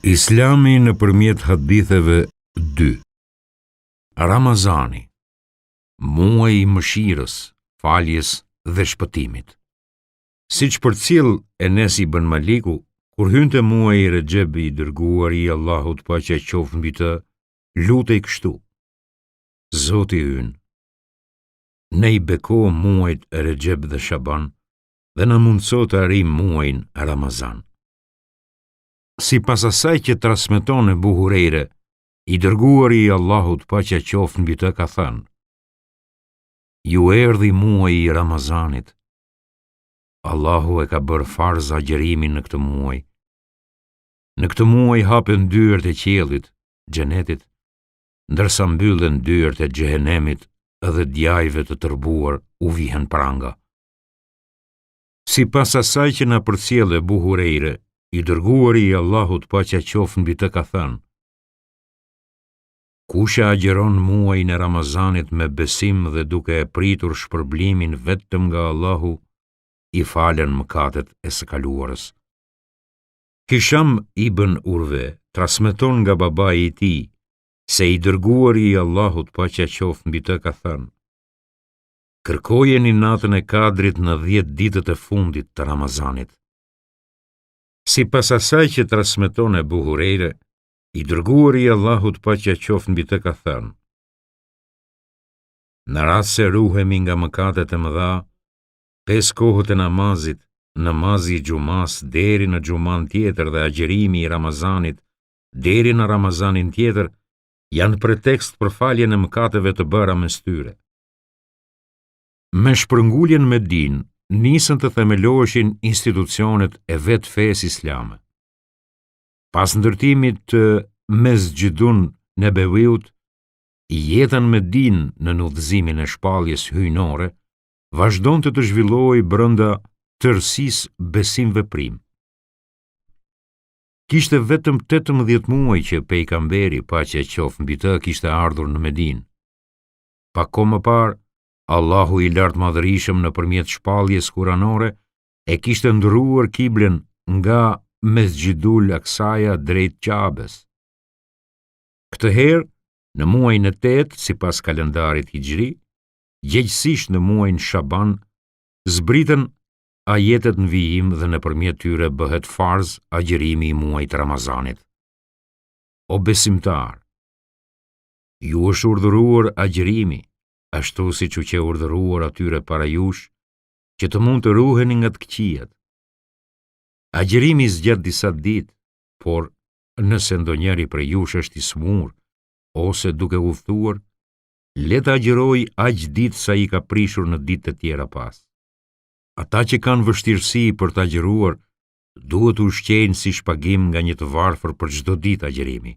Islami nëpërmjet haditheve 2. Ramazani, muaji i mëshirës, faljes dhe shpëtimit. Siç përcjell Enes ibn Maliku, kur hynte muaji i Rexheb i dërguari i Allahut paqja qoftë mbi të, lutej kështu: Zoti ynë, ne i bekojmë muajt Rexheb dhe Shaban dhe na mundso të arrijmë muajin Ramazan. Sipas asaj që transmeton Ebu Hurejre, i dërguari i Allahut paqja qoftë mbi të, ka thënë: Ju erdhi muaji i Ramazanit. Allahu e ka bërë farz agjërimin në këtë muaj. Në këtë muaj hapen dyert e qiellit, xhenetit, ndërsa mbyllen dyert e xhehenemit dhe djajve të tërbuar u vihen pranga. Sipas asaj që na përcjell Ebu Hurejre, i dërguari i Allahut paqja qoftë mbi të, ka thënë: Kush e agjeron muajin e Ramazanit me besim dhe duke e pritur shpërblimin vetëm nga Allahu, i falen mëkatet e së kaluarës. Hisham ibn Urve transmeton nga babai i tij se i dërguari i Allahut paqja qoftë mbi të, ka thënë: Kërkojeni natën e Kadrit në 10 ditët e fundit të Ramazanit. Sipas asaj që transmeton Ebu Hurejre, i dërguari i Allahut paqja qoftë mbi të, ka thënë: Në rast se ruhemi nga mëkatet e mëdha, 5 kohët e namazit, namazi i xumas deri në xuman tjetër dhe agjerimi i Ramazanit deri në Ramazanin tjetër, janë pretekst për faljen e mëkateve të bëra mes tyre. Me shpërnguljen me din, nisën të themeloheshin institucionet e vetë fesë islame. Pas ndërtimit të Mesgjidun Nebewiut, jetën me din në udhëzimin e shpalljes hyjnore vazhdonte të zhvillohej brenda tërësisë besim-veprim. Kishte vetëm 18 muaj që pejgamberi paqja qoftë mbi të kishte ardhur në Medinë. Pak kohë më parë, Allahu i lartë madhërisëm nëpërmjet shpalljes kuranore e kishte ndrruar kiblen nga Mesgjidul Aksaja drejt Qabes. Këtë herë, në muajin e 8 sipas kalendarit hijri, gjegjësisht në muajin Shaban, zbritën ajetet në vijim dhe nëpërmjet tyre bëhet farz agjerimi i muajit Ramazanit. O besimtar, ju është urdhëruar agjerimi, ashtu siç u që urdhëruar atyre para jush, që të mund të ruheni nga të këqijat. Agjerimi zgjat disa ditë, por nëse ndonjëri prej jush është i smur ose duke udhëtuar, le të agjeroj aq ditë sa i ka prishur në ditë të tjera pas. Ata që kanë vështirësi për të agjeruar, duhet u ushqejnë si shpagim nga një të varfër për çdo ditë agjerimi.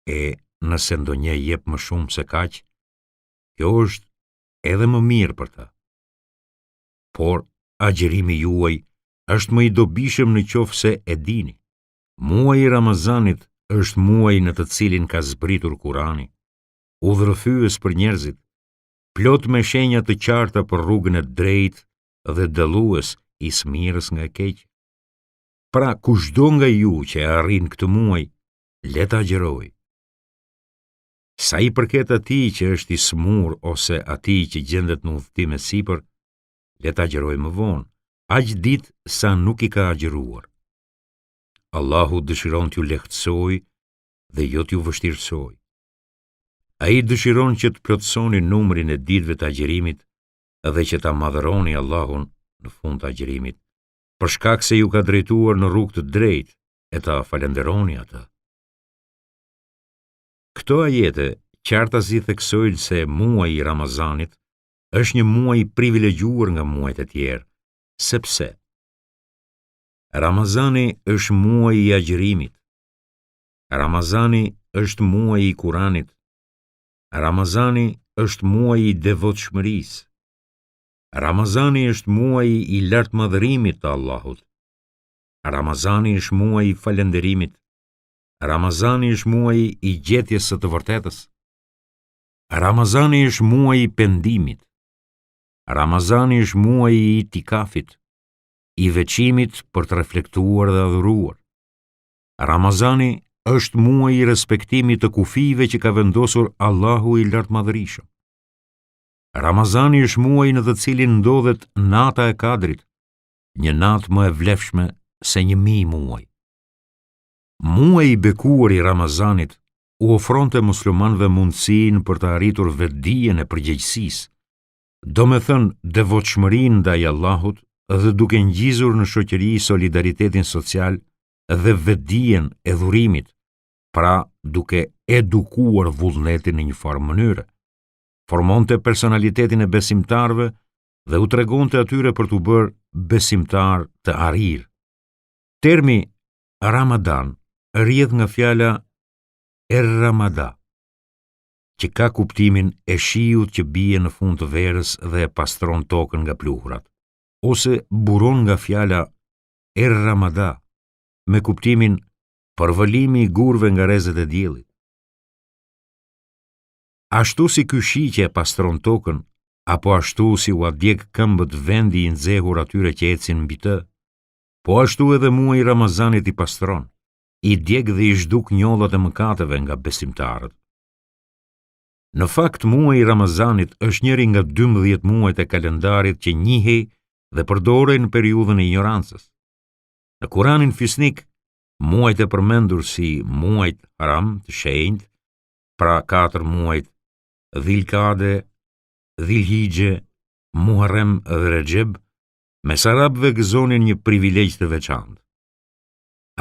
E nëse ndonjë jep më shumë se kaq, kjo është edhe më mirë për ta. Por agjerimi juaj është më i dobishëm në qoftë se e dini. Muaji i Ramazanit është muaji në të cilin ka zbritur Kurani, udhërrëfyes për njerëzit, plot me shenja të qarta për rrugën e drejtë dhe dallues i smirës nga e keqja. Pra, kushdo nga ju që e arrin këtë muaj, le ta agjerojë. Sa i përket atij që është i smur ose atij që gjendet në udhëtim e sipër, le ta agjerojë më vonë, aq ditë sa nuk i ka agjeruar. Allahu dëshiron t'ju lehtësojë dhe jo t'ju vështirësojë. Ai dëshiron që të plotësoni numrin e ditëve të agjerimit dhe që ta madhëroni Allahun në fund të agjerimit, për shkak se ju ka drejtuar në rrugë të drejtë e ta falenderoni atë. Këto ajete qartësi theksojnë se muaji i Ramazanit është një muaj i privilegjuar nga muajt e tjerë, sepse Ramazani është muaji i agjerimit. Ramazani është muaji i Kuranit. Ramazani është muaji i devotshmërisë. Ramazani është muaji i lartmadhërimit të Allahut. Ramazani është muaji i falënderimit. Ramazani është muaji i gjetjes së të vërtetës. Ramazani është muaji i pendimit. Ramazani është muaji i itikafit, i veçimit për të reflektuar dhe adhuruar. Ramazani është muaj i respektimit të kufive që ka vendosur Allahu i lartmadhërisëm. Ramazani është muaj në të cilin ndodhet nata e Kadrit, një natë më e vlefshme se 1000 muaj. Muaji i bekuar i Ramazanit u ofronte muslimanëve mundësinë për të arritur vetdijen e përgjegjësisë, domethënë devotshmërinë ndaj Allahut dhe duke ngjizur në shoqëri solidaritetin social dhe vetdijen e dhurimit, pra duke edukuar vullnetin në një farë mënyre, formonte personalitetin e besimtarëve dhe u tregonte atyre për t'u bërë besimtar të arrirë. Termi Ramadan rrjedh nga fjala Ramada, që ka kuptimin e shiut që bie në fund të verës dhe e pastron tokën nga pluhurat, ose buron nga fjala Ramada, me kuptimin përvëllimi i gurve nga rezet e diellit. Ashtu si ky shi që e pastron tokën, apo ashtu si u adjek këmbët vendi i nxehur atyre që ecin mbi të, po ashtu edhe muaji i Ramazanit i pastron, i djeg dhe i zhduk njollat e mëkateve nga besimtarët. Në fakt, muaji i Ramazanit është njëri nga 12 muajt e kalendarit që njihej dhe përdoren në periudhën e ignorancës. Në Kuranin fisnik, muajt e përmendur si muajt haram të shenjtë, pra 4 muajt Dhilkade, Dhilhigje, Muharrem dhe Rexheb, mes arabëve gëzonin një privilegj të veçantë.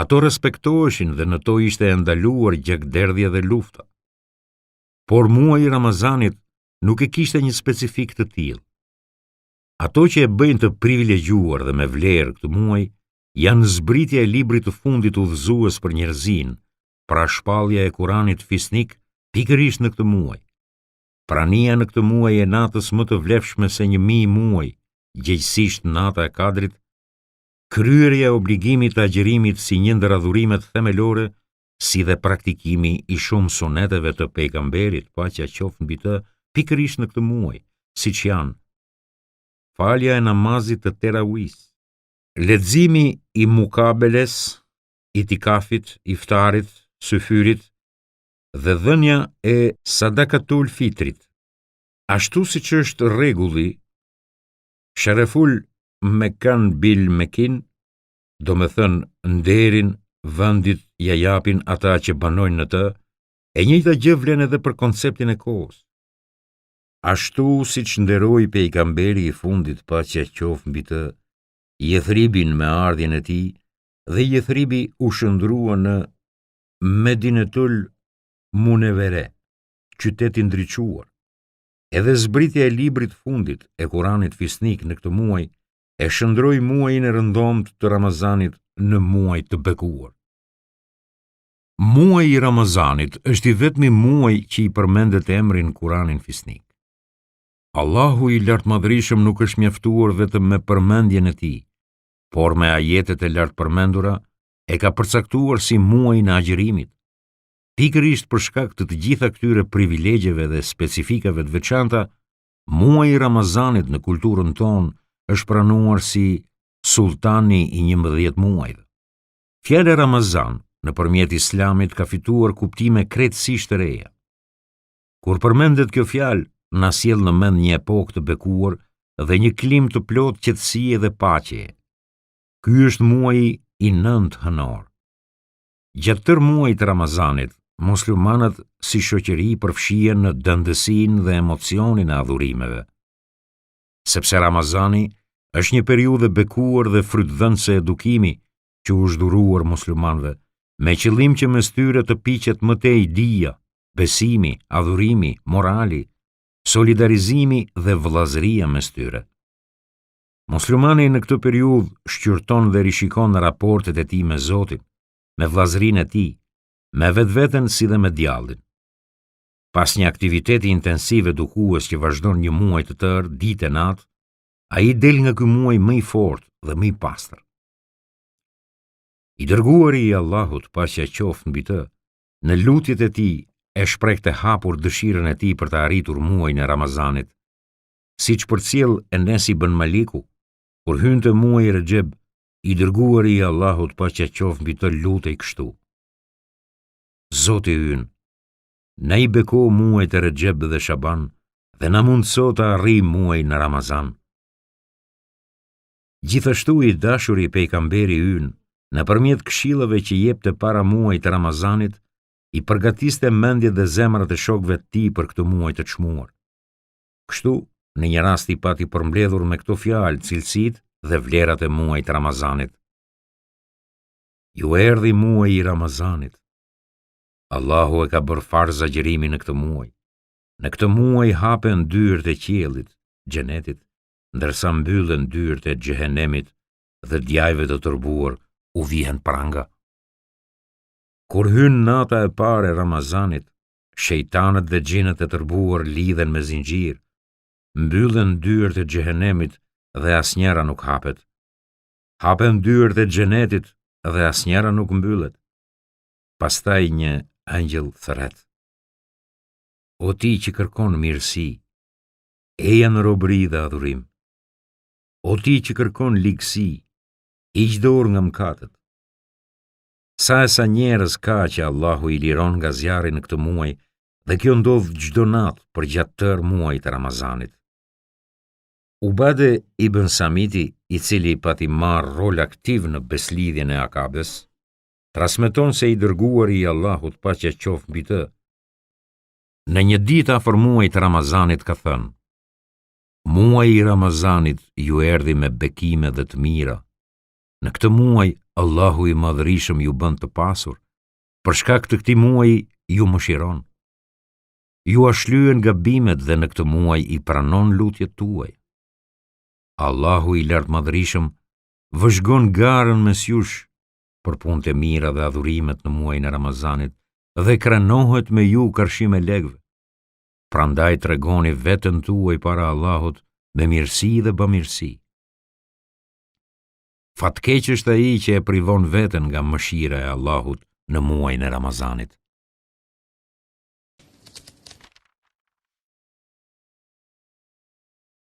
Ato respektoheshin dhe në to ishte e ndaluar gjakderdhja dhe lufta. Por muaji i Ramazanit nuk e kishte një specifik të tillë. Ato që e bëjnë të privilegjuar dhe me vlerë këtë muaj janë zbritja e librit të fundit udhëzues për njerëzin, pra shpallja e Kuranit fisnik pikërisht në këtë muaj. Prania në këtë muaj e natës më të vlefshme se 1000 muaj, gjithsesi nata e Kadrit, kryerja e obligimit të agjerimit si një ndër adhurimet themelore, si dhe praktikimi i shumë suneteve të pejgamberit, paqja qoftë mbi të, pikërisht në këtë muaj, siç janë falja e namazit të terawis, leximi i mukabeles, itikafit, iftarit, syfyrit dhe dhënia e sadakatul fitrit. Ashtu siç është rregulli, Shareful Mekan bil Mekin, do me thënë nderin vendit ja japin ata që banojnë në të, e njëjta gjë vlen edhe për konceptin e kohës. Ashtu siç nderoi pejgamberi i fundit, paqja qoftë mbi të, Jethribin me ardhjen e tij, dhe Jethribi u shndrua në Medinetul Munevere, qytetin ndriçuar. Edhe zbritja e librit fundit e Kuranit fisnik në këtë muaj e shndroi muajin e rëndomt të Ramazanit në muaj të bekuar. Muaji i Ramazanit është i vetmi muaj që i përmendet emri në Kuranin fisnik. Allahu i lartmadhërisëm nuk është mjaftuar vetëm me përmendjen e tij, por me ajetet e lartë përmendura e ka përcaktuar si muajin e agjerimit. Pikërisht për shkak të gjitha këtyre privilegjeve dhe specifikave të veçanta, muaji i Ramazanit në kulturën tonë është pranuar si sultani i 11 muajve. Fjala Ramazan nëpërmjet Islamit ka fituar kuptime krejtësisht të reja. Kur përmendet kjo fjalë, na sjell në mend një epokë të bekuar dhe një klim të plot qetësie dhe paqeje. Ky është muaji i 9 hënor. Gjatë tërë muajit të Ramazanit, muslimanët si shoqëri përfshihen në dëndësinë dhe emocionin e adhurimeve. Sepse Ramazani është një periudhë e bekuar dhe frytdhënëse edukimi që u është dhuruar muslimanëve, me qëllim që mes tyre të piqet më tej dija, besimi, adhurimi, morali, solidarizimi dhe vëllazëria mes tyre. Muslimani në këtë periudhë shqyrton dhe rishikon raportet e tij me Zotin, me vëllazërinë e tij, me vetveten si dhe me djallin. Pas një aktiviteti intensiv edukues që vazhdon një muaj të tërë, ditë e natë, ai del nga ky muaj më i fortë dhe më i pastër. I dërguari i Allahut, paqja qoftë mbi të, në lutjet e tij e shprehte hapur dëshirën e tij për të arritur muajin e Ramazanit, siç përcjell Enes ibn Maliku, kur hynte muaji Rexheb, i dërguari i Allahut, paqja qoftë mbi të, lutej kështu: Zoti ynë, na I beko muajt e Rexheb dhe Shaban dhe na mundëso të arrijmë muajin në Ramazan. Gjithashtu I dashuri pejgamberi ynë, nëpërmjet këshillave që jepte para muajit të Ramazanit, I përgatiste mendjet dhe zemrat e shokëve të tij për këtë muaj të çmuar. Kështu, në një rast I pati përmbledhur me këto fjalë cilësitë dhe vlerat e muajit të Ramazanit. Ju erdhi muaji I Ramazanit. Allahu e ka bërë farz agjërimin në këtë muaj. Në këtë muaj hapen dyert e qiellit, xhenetit, ndërsa mbyllen dyert e xhehenemit dhe djajve të turbuar u vihen pranga. Kur hyn nata e parë e Ramazanit, shejtanët dhe xhinët e turbuar lidhen me zinxhir, mbyllen dyert e xhehenemit dhe asnjëra nuk hapet. Hapen dyert e xhenetit dhe asnjëra nuk mbyllet. Pastaj një angjëll thret: O ti që kërkon mirësi, eja në robëri dhe adhurim. O ti që kërkon ligësi, hiq dorë nga mëkatet. Sa e sa njerëz ka që Allahu I liron nga zjarri në këtë muaj dhe kjo ndodh çdo natë për gjatë tërë muajit të Ramazanit. Ubade ibn Samiti, I cili pati marrë rol aktiv në beslidhjen e Akabes, transmeton se I dërguari I Allahut, paqja qoftë mbi të, në një ditë afër muajit të Ramazanit ka thënë: Muaji I Ramazanit ju erdhi me bekime dhe të mira. Në këtë muaj Allahu I Madhërisëm ju bën të pasur, për shkak të këtij muaji ju mëshiron. Ju ashlyen gabimet dhe në këtë muaj I pranon lutjet tuaj. Allahu I lartë Madhërisëm vëzhgon garën mes jush për punët e mira dhe adhurimet në muajin e Ramazanit dhe krenohet me ju karshim e legëve. Prandaj tregoni veten tuaj para Allahut me mirësi dhe bamirësi. Fatkeq është ai që e privon veten nga mëshira e Allahut në muajin e Ramazanit.